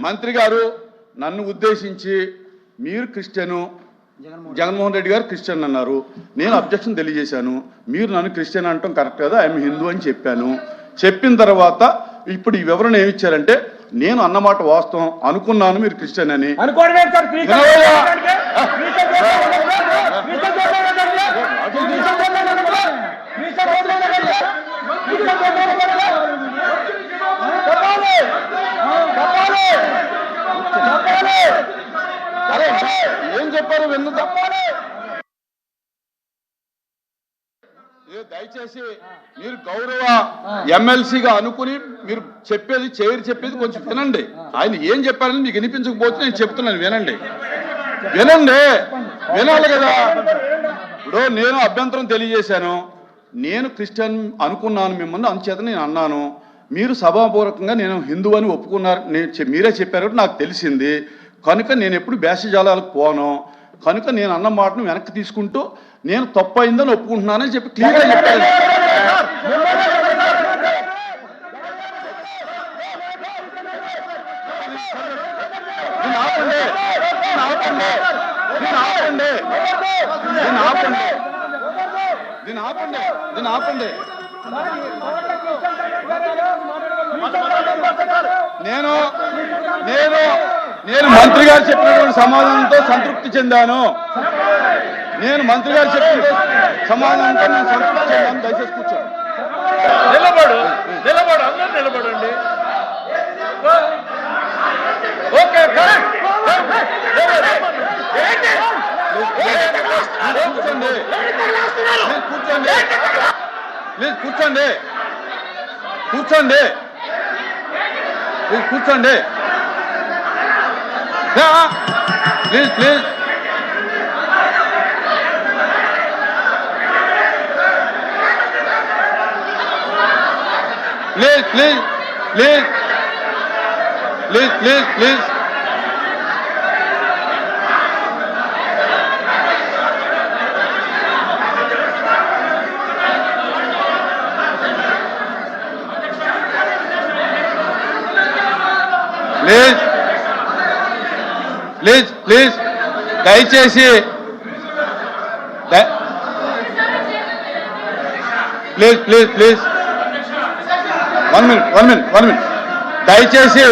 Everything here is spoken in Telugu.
మంత్రి గారు నన్ను ఉద్దేశించి మీరు క్రిస్టియను, జగన్మోహన్ రెడ్డి గారు క్రిస్టియన్ అన్నారు. నేను అబ్జెక్షన్ తెలియజేశాను. మీరు నన్ను క్రిస్టియన్ అంటాం కరెక్ట్ కదా, ఐఎమ్ హిందూ అని చెప్పాను. చెప్పిన తర్వాత ఇప్పుడు ఈ వివరణ ఏమి ఇచ్చారంటే నేను అన్నమాట వాస్తవం అనుకున్నాను మీరు క్రిస్టియన్ అని. ఏం చెప్పారు విన్ను తప్పాలి. దయచేసి మీరు గౌరవ ఎమ్మెల్సీగా అనుకుని మీరు చెప్పేది చెప్పేది కొంచెం వినండి. ఆయన ఏం చెప్పారని మీకు వినిపించకపోతే నేను చెప్తున్నాను, వినండి వినాలి కదా. ఇప్పుడు నేను అభ్యంతరం తెలియజేశాను, నేను క్రిస్టియన్ అనుకున్నాను మిమ్మల్ని, అందుచేత నేను అన్నాను. మీరు సభాపూర్వకంగా నేను హిందూ అని ఒప్పుకున్నారు, మీరే చెప్పారు నాకు తెలిసింది కనుక నేను ఎప్పుడు భేషజాలాలకు పోను కనుక నేను అన్న మాటను వెనక్కి తీసుకుంటూ నేను తప్పు అయిందని ఒప్పుకుంటున్నానని చెప్పి క్లియర్గా చెప్పాను. దీన్ని ఆపండి. నేను మంత్రి గారు చెప్పినటువంటి సమాధానంతో సంతృప్తి చెందాను. నేను మంత్రి గారు చెప్పిన సమాధానంతో నేను సంతృప్తి చెందాను. దయచేసి కూర్చోండి. అందరూ నిలబడండి. ఓకే కూర్చోండి. ప్లీజ్ దయచేసి ప్లీజ్ 1 minute దయచేసి